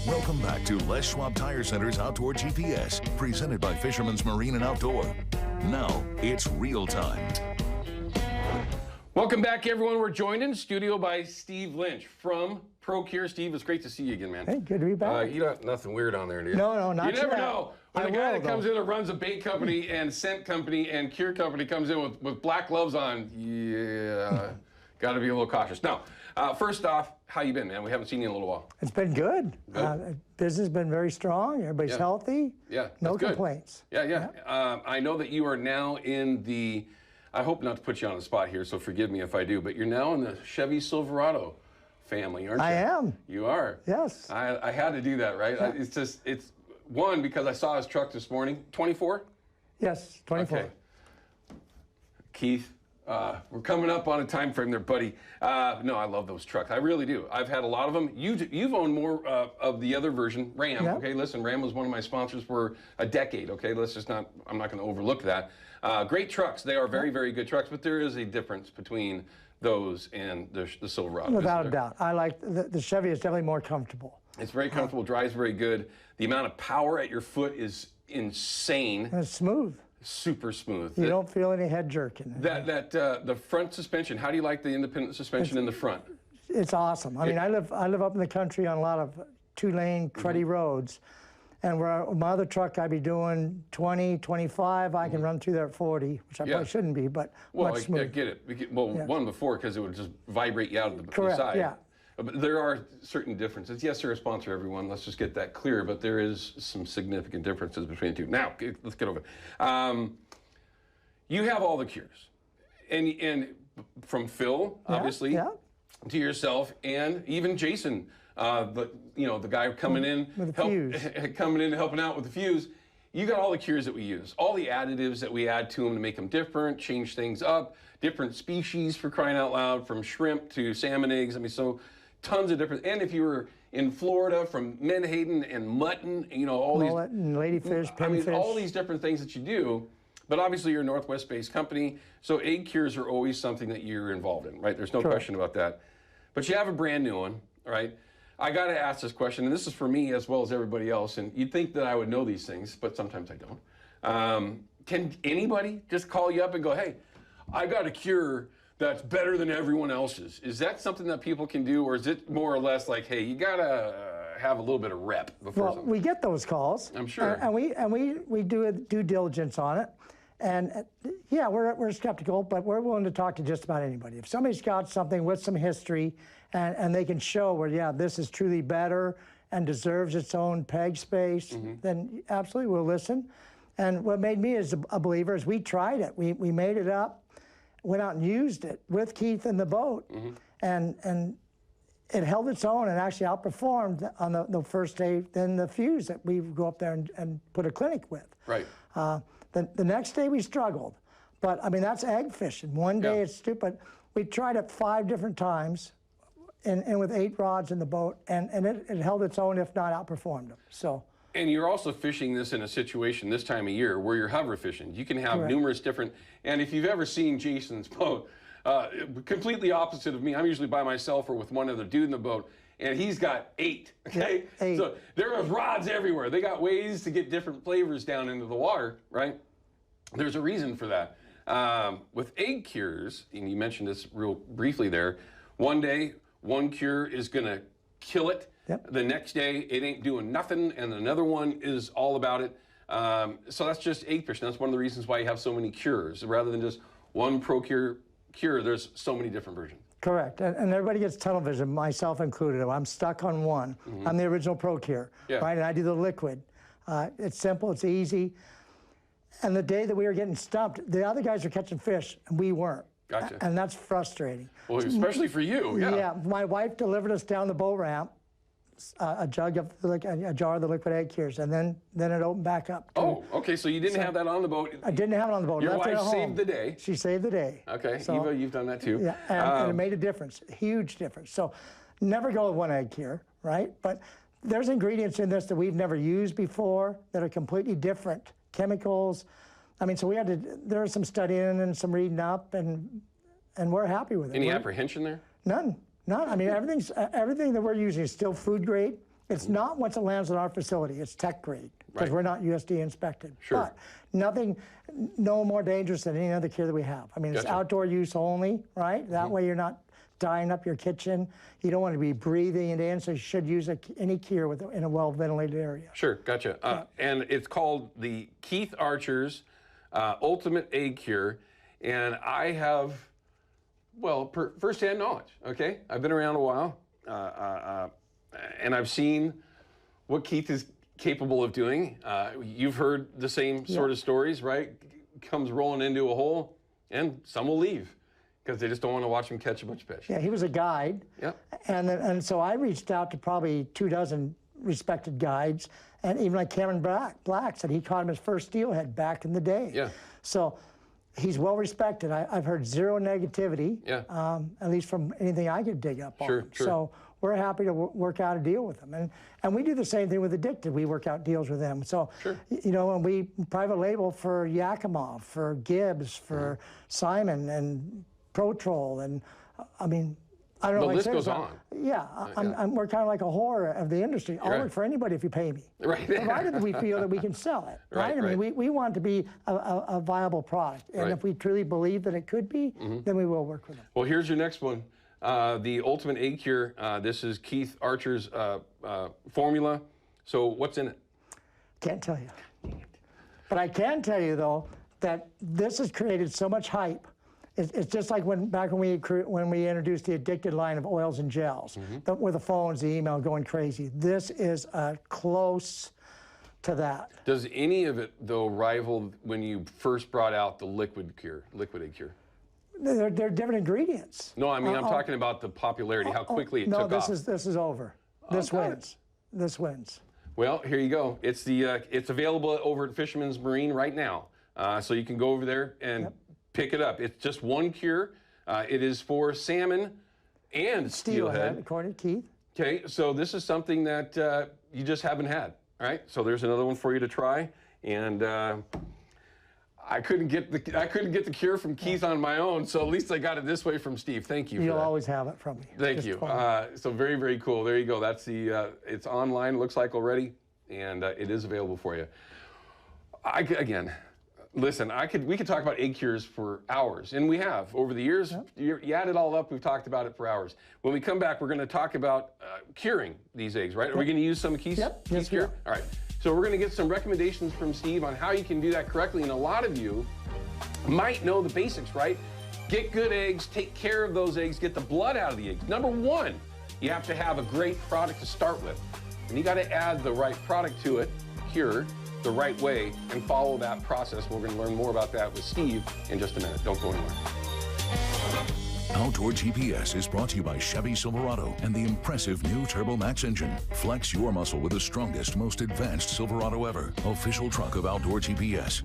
Welcome back to Les Schwab Tire Center's Outdoor GPS, presented by Fisherman's Marine and Outdoor. Now, it's real time. Welcome back, everyone. We're joined in studio by Steve Lynch from ProCure. Steve, it's great to see you again, man. Hey, good to be back. You got nothing weird on there, do you? No, not You never yet. know. When a guy that comes in and runs a bait company and scent company and cure company comes in with black gloves on, yeah, got to be a little cautious. Now, first off, how you been, man? We haven't seen you in a little while. It's been good. Business has been very strong. Everybody's healthy. Yeah, no complaints. Yeah. I know that you are now in the, I hope not to put you on the spot here, so forgive me if I do, but you're now in the Chevy Silverado family, aren't you? I am. You are. Yes. I had to do that, right? Yeah. It's one, because I saw his truck this morning. 24? Yes, 24. Okay. Keith, we're coming up on a time frame there, buddy. No, I love those trucks. I really do. I've had a lot of them. You've owned more of the other version, Ram. Yeah. Okay, listen, Ram was one of my sponsors for a decade. Okay, I'm not going to overlook that. Great trucks. They are very, very good trucks, but there is a difference between those and the Silverado. Without a doubt. I like the Chevy is definitely more comfortable. It's very comfortable, drives very good. The amount of power at your foot is insane. And it's smooth. Super smooth. You don't feel any head jerking. The front suspension, how do you like the independent suspension in the front? It's awesome. I mean, I live up in the country on a lot of two-lane cruddy roads. And where my other truck, I'd be doing 20, 25. I can run through there at 40, which I probably shouldn't be, but much smoother. I get it. Well, one before, because it would just vibrate you out of the Correct, side. yeah. But there are certain differences. Yes, they're a sponsor, everyone. Let's just get that clear. But there is some significant differences between the two. Now, let's get over it. You have all the cures. And from Phil, obviously, to yourself, and even Jason, the guy coming in, helping out with the fuse. You got all the cures that we use, all the additives that we add to them to make them different, change things up, different species, for crying out loud, from shrimp to salmon eggs. I mean, so tons of different. And if you were in Florida, from menhaden and mutton, all mullet and ladyfish, pinfish. all these different things that you do. But obviously, you're a Northwest-based company, so egg cures are always something that you're involved in, right? There's no question about that. But you have a brand new one, right? I got to ask this question, and this is for me as well as everybody else, and you'd think that I would know these things, but sometimes I don't. Can anybody just call you up and go, hey, I got a cure that's better than everyone else's? Is that something that people can do, or is it more or less like, hey, you got to have a little bit of rep before something? We get those calls. I'm sure. And we do a due diligence on it. And yeah, we're skeptical, but we're willing to talk to just about anybody. If somebody's got something with some history and they can show where, yeah, this is truly better and deserves its own peg space, then absolutely we'll listen. And what made me as a believer is we tried it. We made it up, went out and used it with Keith in the boat, and it held its own and actually outperformed on the first day than the fuse that we go up there and put a clinic with. Right. The next day we struggled, but I mean, that's egg fishing. One day it's stupid. We tried it 5 different times and with 8 rods in the boat, and it held its own, if not outperformed them. So. And you're also fishing this in a situation this time of year where you're hover fishing. You can have numerous different, and if you've ever seen Jason's boat, completely opposite of me, I'm usually by myself or with one other dude in the boat, and he's got 8, okay? Yeah, 8. So there are rods everywhere. They got ways to get different flavors down into the water, right? There's a reason for that. With egg cures, and you mentioned this real briefly there, one day, one cure is gonna kill it. Yep. The next day, it ain't doing nothing, and another one is all about it. So that's just egg fishing. That's one of the reasons why you have so many cures. Rather than just one ProCure cure, there's so many different versions. Correct, and everybody gets tunnel vision, myself included. I'm stuck on one. I'm the original ProCure, right? And I do the liquid. It's simple, it's easy. And the day that we were getting stumped, the other guys were catching fish, and we weren't. Gotcha. And that's frustrating. Well, especially for you, Yeah, my wife delivered us down the boat ramp, a jar of the liquid egg cures, and then it opened back up. Oh, okay, so you didn't have that on the boat. I didn't have it on the boat. Your left it at wife home. saved the day. She saved the day. Okay, so, Eva, you've done that too. Yeah, and it made a difference, huge difference. So never go with one egg cure, right? But there's ingredients in this that we've never used before that are completely different, chemicals. I mean, so there was some studying and some reading up, and we're happy with it. Any apprehension there? None. I mean, everything that we're using is still food grade. It's not once it lands in our facility. It's tech grade because Right. we're not USDA inspected. Sure. But nothing, no more dangerous than any other cure that we have. I mean, it's Gotcha. outdoor use only, right? That way you're not dyeing up your kitchen. You don't want to be breathing it in, so you should use any cure in a well-ventilated area. Sure, gotcha. And it's called the Keith Archer's Ultimate Egg Cure. And I have, well, firsthand knowledge, okay? I've been around a while, and I've seen what Keith is capable of doing. You've heard the same sort of stories, right? Comes rolling into a hole, and some will leave because they just don't want to watch him catch a bunch of fish. Yeah, he was a guide. Yep. And so I reached out to probably 24 respected guides, and even like Cameron Black said he caught him his first steelhead back in the day. Yeah. So he's well respected. I've heard zero negativity, Yeah. at least from anything I could dig up Sure, on. sure. So we're happy to work out a deal with them. And we do the same thing with Addicted. We work out deals with them. So, Sure. you know, and we private label for Yakima, for Gibbs, for Simon, and Pro-Trol, and I mean, I don't know. The like list goes seriously, on. Yeah, we're kind of like a whore of the industry. I'll Right. work for anybody if you pay me. Right. Provided that we feel that we can sell it. Right, I mean, right. we want to be a viable product. And Right. if we truly believe that it could be, then we will work with them. Well, here's your next one. The Ultimate Egg Cure. This is Keith Archer's formula. So what's in it? Can't tell you. But I can tell you, though, that this has created so much hype. It's just like back when we introduced the Addicted line of oils and gels, with the phones, the email going crazy. This is close to that. Does any of it, though, rival when you first brought out the liquid egg cure? They're different ingredients. No, I mean, I'm talking about the popularity, how quickly it no, took off. this is over. This got it. wins. This wins. Well, here you go. It's it's available over at Fisherman's Marine right now. So you can go over there and pick it up. It's just one cure. It is for salmon and steelhead. According to Keith. Okay, so this is something that you just haven't had. All right, so there's another one for you to try. And I couldn't get the cure from Keith on my own, so at least I got it this way from Steve. Thank you. You'll for that. always have it from me. Thank Just you. fine. So very, very cool. There you go. That's the. It's online. It looks like already, and it is available for you. Again, listen. We could talk about egg cures for hours, and we have over the years. You add it all up, we've talked about it for hours. When we come back, we're going to talk about curing these eggs. Right? Are we going to use some Keith's Yes, we cure? are. All right. So we're going to get some recommendations from Steve on how you can do that correctly, and a lot of you might know the basics, right? Get good eggs, take care of those eggs, get the blood out of the eggs. Number one, you have to have a great product to start with. And you got to add the right product to it, cure, the right way, and follow that process. We're going to learn more about that with Steve in just a minute. Don't go anywhere. Outdoor GPS is brought to you by Chevy Silverado and the impressive new Turbo Max engine. Flex your muscle with the strongest, most advanced Silverado ever. Official truck of Outdoor GPS.